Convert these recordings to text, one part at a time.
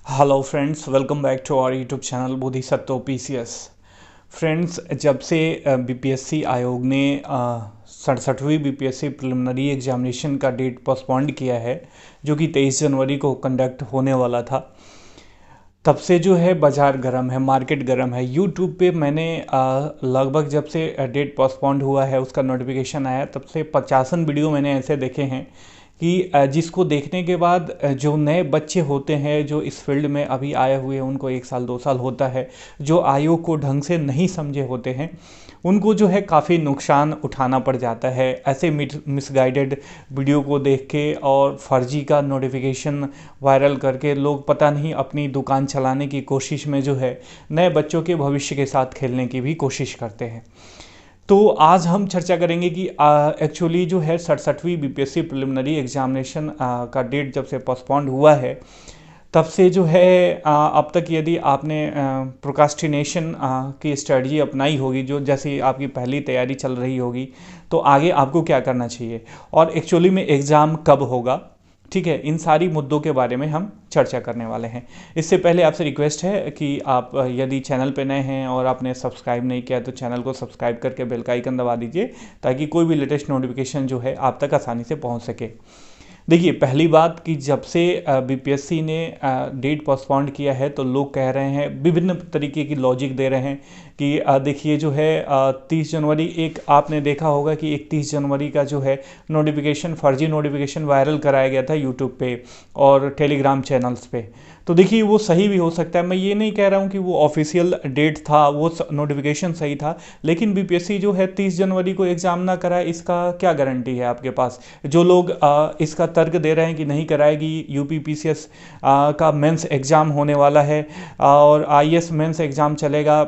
Hello friends, welcome back to our YouTube channel Bodhisattva PCS. Friends, जब से BPSC आयोग ने 67वीं बीपीएससी प्रिलिमिनरी एग्जामिनेशन का डेट पोस्टपोन्ड किया है, जो कि 23 जनवरी को कंडक्ट होने वाला था, तब से जो है बाज़ार गर्म है, मार्केट गर्म है। यूट्यूब पे मैंने लगभग जब से डेट पोस्टपोन्ड हुआ है उसका नोटिफिकेशन आया, तब से 50 वीडियो मैंने ऐसे देखे हैं कि जिसको देखने के बाद जो नए बच्चे होते हैं, जो इस फील्ड में अभी आए हुए हैं, उनको 1 साल 2 साल होता है, जो आयोग को ढंग से नहीं समझे होते हैं, उनको जो है काफ़ी नुकसान उठाना पड़ जाता है ऐसे मिसगाइडेड वीडियो को देख के। और फर्जी का नोटिफिकेशन वायरल करके लोग पता नहीं अपनी दुकान चलाने की कोशिश में जो है नए बच्चों के भविष्य के साथ खेलने की भी कोशिश करते हैं। तो आज हम चर्चा करेंगे कि एक्चुअली जो है 67वीं बीपीएससी प्रिलिमिनरी एग्जामिनेशन का डेट जब से पोस्टपोन्ड हुआ है, तब से जो है अब तक यदि आपने प्रोक्रास्टिनेशन की स्ट्रेटजी अपनाई होगी, जो जैसे आपकी पहली तैयारी चल रही होगी, तो आगे आपको क्या करना चाहिए और एक्चुअली में एग्ज़ाम कब होगा, ठीक है, इन सारी मुद्दों के बारे में हम चर्चा करने वाले हैं। इससे पहले आपसे रिक्वेस्ट है कि आप यदि चैनल पे नए हैं और आपने सब्सक्राइब नहीं किया तो चैनल को सब्सक्राइब करके बेल का आइकन दबा दीजिए, ताकि कोई भी लेटेस्ट नोटिफिकेशन जो है आप तक आसानी से पहुंच सके। देखिए, पहली बात कि जब से बीपीएससी ने डेट पोस्टपोन्ड किया है, तो लोग कह रहे हैं, विभिन्न तरीके की लॉजिक दे रहे हैं कि देखिए जो है 30 जनवरी, एक आपने देखा होगा कि 31 जनवरी का जो है नोटिफिकेशन, फर्जी नोटिफिकेशन वायरल कराया गया था यूट्यूब पे और टेलीग्राम चैनल्स पे। तो देखिए, वो सही भी हो सकता है, मैं ये नहीं कह रहा हूँ कि वो ऑफिशियल डेट था, वो नोटिफिकेशन सही था, लेकिन बीपीएससी जो है 30 जनवरी को एग्ज़ाम ना कराए, इसका क्या गारंटी है आपके पास। जो लोग इसका तर्क दे रहे हैं कि नहीं कराएगी, यूपी पीसीएस का मेंस एग्ज़ाम होने वाला है और आईएएस मेंस एग्ज़ाम चलेगा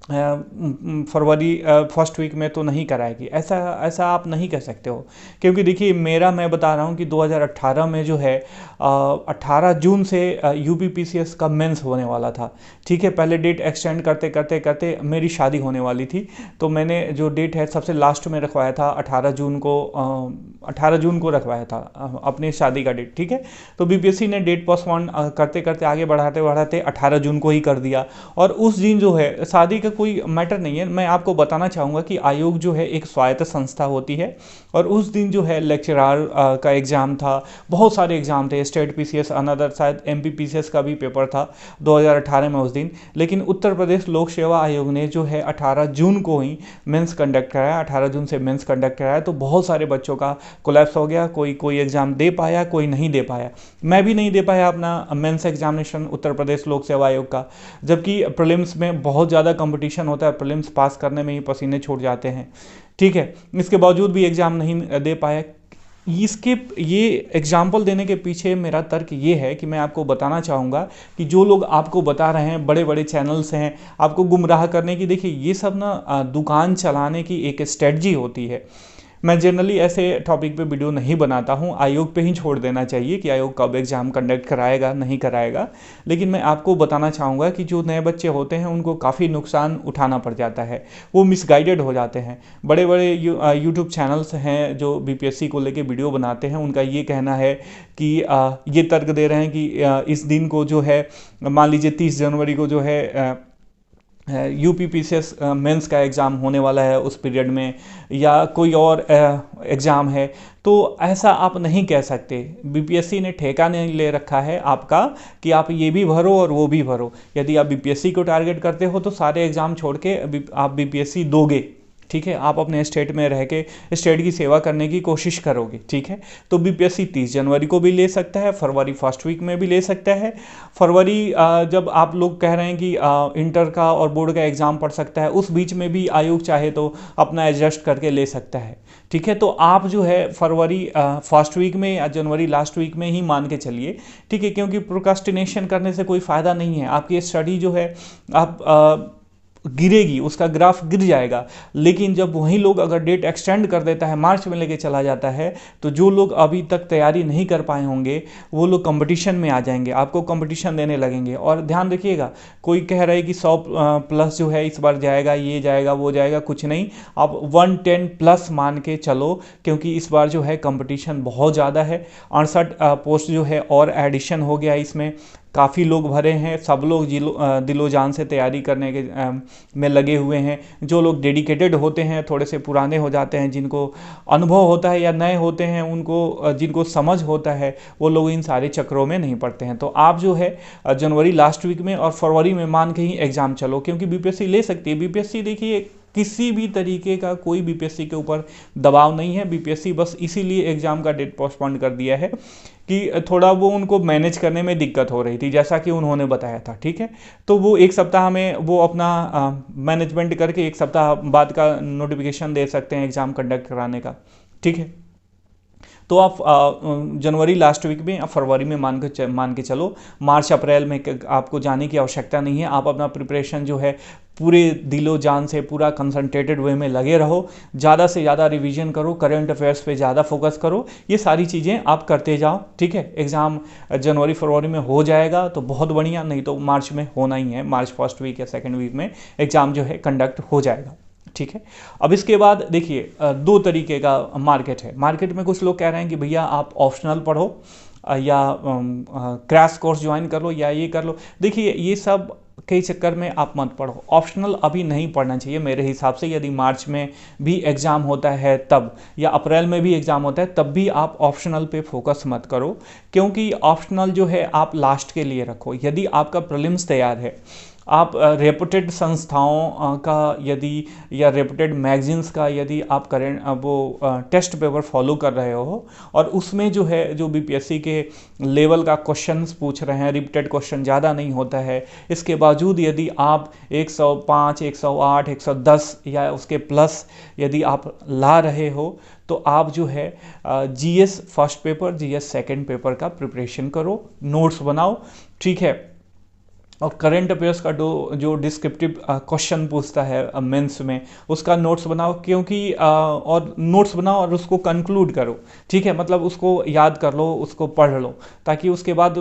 फरवरी फर्स्ट वीक में, तो नहीं कराएगी, ऐसा ऐसा आप नहीं कह सकते हो। क्योंकि देखिए, मैं बता रहा हूँ कि 2018 में जो है 18 जून से यूपी पीसीएस का मेंस होने वाला था, ठीक है। पहले डेट एक्सटेंड करते करते करते मेरी शादी होने वाली थी, तो मैंने जो डेट है सबसे लास्ट में रखवाया था, 18 जून को रखवाया था अपनी शादी का डेट, ठीक है। तो बीपीएससी ने डेट पोस्टपोन करते करते आगे बढ़ाते बढ़ाते 18 जून को ही कर दिया। और उस दिन जो है, शादी का कोई मैटर नहीं है, मैं आपको बताना चाहूँगा कि आयोग जो है एक स्वायत्त संस्था होती है, और उस दिन जो है लेक्चरार का एग्ज़ाम था, बहुत सारे एग्ज़ाम थे, स्टेट पीसीएस, अनदर शायद एमपी पीसीएस का भी पेपर था 2018 में उस दिन। लेकिन उत्तर प्रदेश लोक सेवा आयोग ने जो है 18 जून को ही मेंस कंडक्ट कराया, 18 जून से मेंस कंडक्ट कराया। तो बहुत सारे बच्चों का कोलैप्स हो गया, कोई एग्ज़ाम दे पाया, कोई नहीं दे पाया। मैं भी नहीं दे पाया अपना मेंस एग्जामिनेशन उत्तर प्रदेश लोक सेवा आयोग का, जबकि प्रीलिम्स में बहुत ज़्यादा कंपटीशन होता है, प्रीलिम्स पास करने में ही पसीने छूट जाते हैं, ठीक है। इसके बावजूद भी एग्ज़ाम नहीं दे पाया। ये एग्जाम्पल देने के पीछे मेरा तर्क ये है कि मैं आपको बताना चाहूँगा कि जो लोग आपको बता रहे हैं, बड़े बड़े चैनल्स हैं आपको गुमराह करने की, देखिए ये सब ना दुकान चलाने की एक स्ट्रेटजी होती है। मैं जनरली ऐसे टॉपिक पे वीडियो नहीं बनाता हूँ, आयोग पे ही छोड़ देना चाहिए कि आयोग कब एग्ज़ाम कंडक्ट कराएगा नहीं कराएगा। लेकिन मैं आपको बताना चाहूँगा कि जो नए बच्चे होते हैं उनको काफ़ी नुकसान उठाना पड़ जाता है, वो मिसगाइडेड हो जाते हैं। बड़े बड़े यूट्यूब चैनल्स हैं जो बीपीएससी को लेके वीडियो बनाते हैं, उनका ये कहना है कि ये तर्क दे रहे हैं कि इस दिन को जो है, मान लीजिए 30 जनवरी को जो है यूपी पीसीएस मेंस का एग्ज़ाम होने वाला है उस पीरियड में, या कोई और एग्ज़ाम है, तो ऐसा आप नहीं कह सकते। बीपीएससी ने ठेका नहीं ले रखा है आपका कि आप ये भी भरो और वो भी भरो। यदि आप बीपीएससी को टारगेट करते हो तो सारे एग्ज़ाम छोड़ के आप बीपीएससी दोगे, ठीक है। आप अपने स्टेट में रह के स्टेट की सेवा करने की कोशिश करोगे, ठीक है। तो बीपीएससी 30 जनवरी को भी ले सकता है, फरवरी फर्स्ट वीक में भी ले सकता है। फरवरी जब आप लोग कह रहे हैं कि इंटर का और बोर्ड का एग्ज़ाम पढ़ सकता है, उस बीच में भी आयोग चाहे तो अपना एडजस्ट करके ले सकता है, ठीक है। तो आप जो है फरवरी फर्स्ट वीक में या जनवरी लास्ट वीक में ही मान के चलिए, ठीक है। क्योंकि प्रोक्रास्टिनेशन करने से कोई फ़ायदा नहीं है, आपकी स्टडी जो है आप गिरेगी, उसका ग्राफ गिर जाएगा। लेकिन जब वही लोग अगर डेट एक्सटेंड कर देता है, मार्च में लेके चला जाता है, तो जो लोग अभी तक तैयारी नहीं कर पाए होंगे वो लोग कंपटीशन में आ जाएंगे, आपको कंपटीशन देने लगेंगे। और ध्यान रखिएगा, कोई कह रहा है कि 100 प्लस जो है इस बार जाएगा, ये जाएगा वो जाएगा, कुछ नहीं, आप 110 प्लस मान के चलो, क्योंकि इस बार जो है कंपटीशन बहुत ज़्यादा है। 68 पोस्ट जो है और एडिशन हो गया इसमें, काफ़ी लोग भरे हैं, सब लोग दिलो जान से तैयारी करने के में लगे हुए हैं। जो लोग डेडिकेटेड होते हैं, थोड़े से पुराने हो जाते हैं, जिनको अनुभव होता है, या नए होते हैं उनको जिनको समझ होता है, वो लोग इन सारे चक्रों में नहीं पड़ते हैं। तो आप जो है जनवरी लास्ट वीक में और फरवरी में मान के ही एग्ज़ाम चलो, क्योंकि बीपीएससी ले सकती है। बीपीएससी देखिए किसी भी तरीके का कोई बीपीएससी के ऊपर दबाव नहीं है। बीपीएससी बस इसीलिए एग्ज़ाम का डेट पोस्टपोन कर दिया है कि थोड़ा वो उनको मैनेज करने में दिक्कत हो रही थी, जैसा कि उन्होंने बताया था, ठीक है। तो वो एक सप्ताह में वो अपना मैनेजमेंट करके एक सप्ताह बाद का नोटिफिकेशन दे सकते हैं एग्ज़ाम कंडक्ट कराने का, ठीक है। तो आप जनवरी लास्ट वीक में, आप फरवरी में मान के चलो। मार्च अप्रैल में आपको जाने की आवश्यकता नहीं है। आप अपना प्रिपरेशन जो है पूरे दिलो जान से, पूरा कंसंट्रेटेड वे में लगे रहो। ज़्यादा से ज़्यादा रिवीजन करो, करंट अफेयर्स पे ज़्यादा फोकस करो। ये सारी चीज़ें आप करते जाओ, ठीक है। एग्ज़ाम जनवरी फरवरी में हो जाएगा तो बहुत बढ़िया, नहीं तो मार्च में होना ही है। मार्च फर्स्ट वीक या सेकेंड वीक में एग्ज़ाम जो है कंडक्ट हो जाएगा, ठीक है। अब इसके बाद देखिए दो तरीके का मार्केट है। मार्केट में कुछ लोग कह रहे हैं कि भैया आप ऑप्शनल पढ़ो या क्रैश कोर्स ज्वाइन कर लो या ये कर लो। देखिए ये सब के चक्कर में आप मत पढ़ो। ऑप्शनल अभी नहीं पढ़ना चाहिए मेरे हिसाब से। यदि मार्च में भी एग्ज़ाम होता है तब, या अप्रैल में भी एग्ज़ाम होता है तब भी आप ऑप्शनल पे फोकस मत करो, क्योंकि ऑप्शनल जो है आप लास्ट के लिए रखो। यदि आपका प्रीलिम्स तैयार है, आप रेपुटेड संस्थाओं का यदि, या रेपुटेड मैगजीन्स का यदि आप करें वो टेस्ट पेपर फॉलो कर रहे हो, और उसमें जो है जो बीपीएससी के लेवल का क्वेश्चंस पूछ रहे हैं, रिपीटेड क्वेश्चन ज़्यादा नहीं होता है, इसके बावजूद यदि आप 105, 108, 110 या उसके प्लस यदि आप ला रहे हो, तो आप जो है GS first paper, GS second paper का प्रिपरेशन करो, नोट्स बनाओ, ठीक है। और करंट अफेयर्स का जो डिस्क्रिप्टिव क्वेश्चन पूछता है मेंस में, उसका नोट्स बनाओ, क्योंकि और नोट्स बनाओ और उसको कंक्लूड करो, ठीक है। मतलब उसको याद कर लो, उसको पढ़ लो, ताकि उसके बाद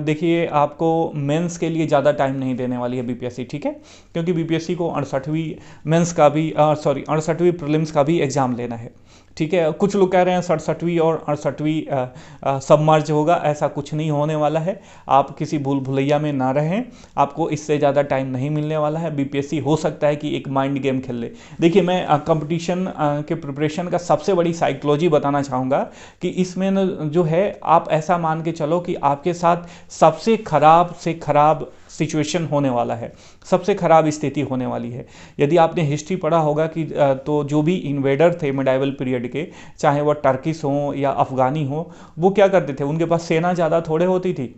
देखिए आपको मेंस के लिए ज़्यादा टाइम नहीं देने वाली है बीपीएससी, ठीक है। क्योंकि बीपीएससी को 68वीं मेंस का भी 68वीं प्रीलिम्स का भी एग्ज़ाम लेना है, ठीक है। कुछ लोग कह रहे हैं 67वीं और 68वीं सबमर्ज होगा, ऐसा कुछ नहीं होने वाला है। आप किसी भूल भुलैया में ना रहें, आपको इससे ज़्यादा टाइम नहीं मिलने वाला है। बीपीएससी हो सकता है कि एक माइंड गेम खेल ले। देखिए मैं कंपटीशन के प्रिपरेशन का सबसे बड़ी साइकोलॉजी बताना चाहूँगा कि इसमें जो है आप ऐसा मान के चलो कि आपके साथ सबसे खराब से खराब सिचुएशन होने वाला है, सबसे खराब स्थिति होने वाली है। यदि आपने हिस्ट्री पढ़ा होगा कि तो जो भी इन्वेडर थे मिडाइवल पीरियड के, चाहे वो टर्किश हो या अफगानी हो, वो क्या करते थे, उनके पास सेना ज़्यादा थोड़े होती थी,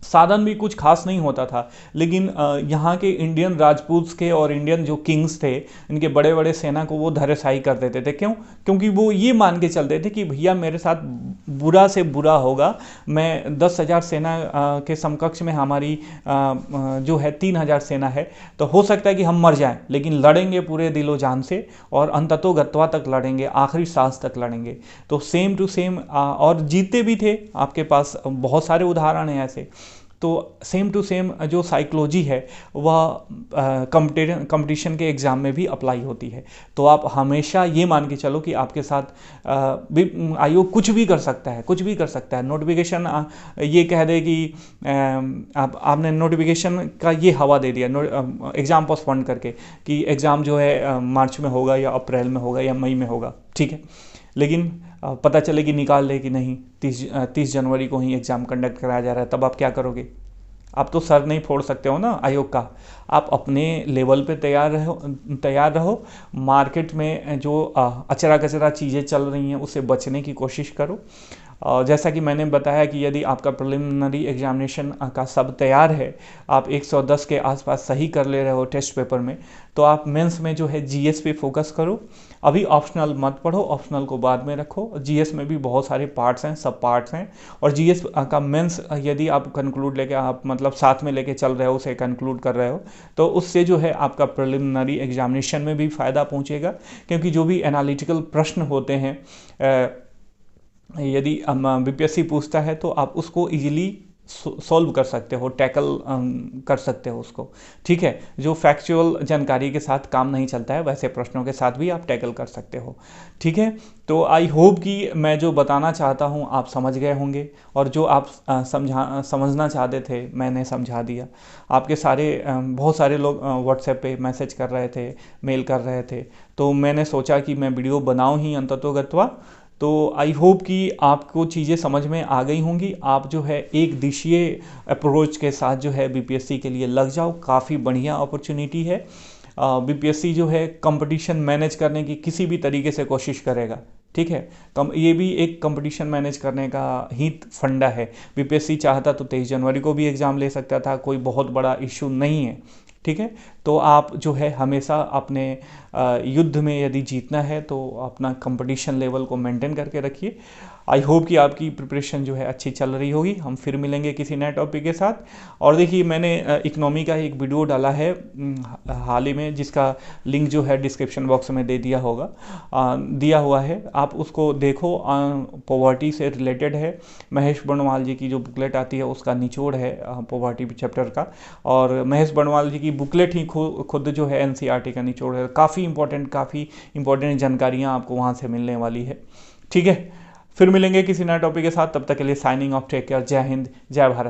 साधन भी कुछ खास नहीं होता था, लेकिन यहाँ के इंडियन राजपूत के और इंडियन जो किंग्स थे, इनके बड़े बड़े सेना को वो धराशायी कर देते थे। क्यों? क्योंकि वो ये मान के चलते थे कि भैया मेरे साथ बुरा से बुरा होगा, मैं 10,000 सेना के समकक्ष में हमारी जो है 3,000 सेना है, तो हो सकता है कि हम मर जाएं, लेकिन लड़ेंगे पूरे दिलो जान से और अंततो गत्वा तक लड़ेंगे, आखिरी सांस तक लड़ेंगे। तो सेम टू सेम और जीते भी थे, आपके पास बहुत सारे उदाहरण हैं ऐसे। तो सेम टू सेम जो साइकोलॉजी है वह कंपटीशन के एग्ज़ाम में भी अप्लाई होती है। तो आप हमेशा ये मान के चलो कि आपके साथ आयोग कुछ भी कर सकता है, कुछ भी कर सकता है। नोटिफिकेशन ये कह दे कि आपने नोटिफिकेशन का ये हवा दे दिया एग्ज़ाम पोस्टपोन करके कि एग्ज़ाम जो है मार्च में होगा या अप्रैल में होगा या मई में होगा, ठीक है। लेकिन पता चले कि निकाल ले कि नहीं 30 जनवरी को ही एग्ज़ाम कंडक्ट कराया जा रहा है, तब आप क्या करोगे? आप तो सर नहीं फोड़ सकते हो ना आयोग का। आप अपने लेवल पे तैयार रहो। मार्केट में जो अचरा कचरा चीज़ें चल रही हैं उससे बचने की कोशिश करो। जैसा कि मैंने बताया कि यदि आपका प्रिलिमिनरी एग्जामिनेशन का सब तैयार है, आप 110 के आसपास सही कर ले रहे हो टेस्ट पेपर में, तो आप मेंस में जो है जीएस पे फोकस करो। अभी ऑप्शनल मत पढ़ो, ऑप्शनल को बाद में रखो। जीएस में भी बहुत सारे पार्ट्स हैं, सब पार्ट्स हैं, और जीएस का मेंस यदि आप कंक्लूड लेके आप मतलब साथ में लेके चल रहे हो, उसे कंक्लूड कर रहे हो, तो उससे जो है आपका प्रिलिमिनरी एग्जामिनेशन में भी फ़ायदा पहुँचेगा। क्योंकि जो भी एनालिटिकल प्रश्न होते हैं, यदि बीपीएससी पूछता है तो आप उसको इजीली सॉल्व कर सकते हो, टैकल कर सकते हो उसको। ठीक है, जो फैक्चुअल जानकारी के साथ काम नहीं चलता है वैसे प्रश्नों के साथ भी आप टैकल कर सकते हो। ठीक है, तो आई होप कि मैं जो बताना चाहता हूँ आप समझ गए होंगे, और जो आप समझना चाहते थे मैंने समझा दिया। आपके बहुत सारे लोग व्हाट्सएप पे मैसेज कर रहे थे, मेल कर रहे थे, तो मैंने सोचा कि मैं वीडियो बनाऊं ही अंततोगत्वा। तो आई होप कि आपको चीज़ें समझ में आ गई होंगी। आप जो है एक दिशीय अप्रोच के साथ जो है बीपीएससी के लिए लग जाओ, काफ़ी बढ़िया अपॉर्चुनिटी है। बीपीएससी जो है कंपटीशन मैनेज करने की किसी भी तरीके से कोशिश करेगा। ठीक है, ये भी एक कंपटीशन मैनेज करने का ही फंडा है। बीपीएससी चाहता तो 23 जनवरी को भी एग्ज़ाम ले सकता था, कोई बहुत बड़ा इशू नहीं है। ठीक है, तो आप जो है हमेशा अपने युद्ध में यदि जीतना है तो अपना कंपटीशन लेवल को मेंटेन करके रखिए। आई होप कि आपकी प्रिपरेशन जो है अच्छी चल रही होगी। हम फिर मिलेंगे किसी नए टॉपिक के साथ। और देखिए, मैंने इकोनॉमी का एक वीडियो डाला है हाल ही में, जिसका लिंक जो है डिस्क्रिप्शन बॉक्स में दिया हुआ है, आप उसको देखो। पॉवर्टी से रिलेटेड है। महेश बर्णवाल जी की जो बुकलेट आती है उसका निचोड़ है पॉवर्टी चैप्टर का, और महेश बर्णवाल जी की बुकलेट ही खुद जो है एनसीईआरटी का निचोड़ है। काफ़ी इंपॉर्टेंट जानकारियाँ आपको वहाँ से मिलने वाली है। ठीक है, फिर मिलेंगे किसी नए टॉपिक के साथ। तब तक के लिए साइनिंग ऑफ, टेक केयर, जय हिंद, जय भारत।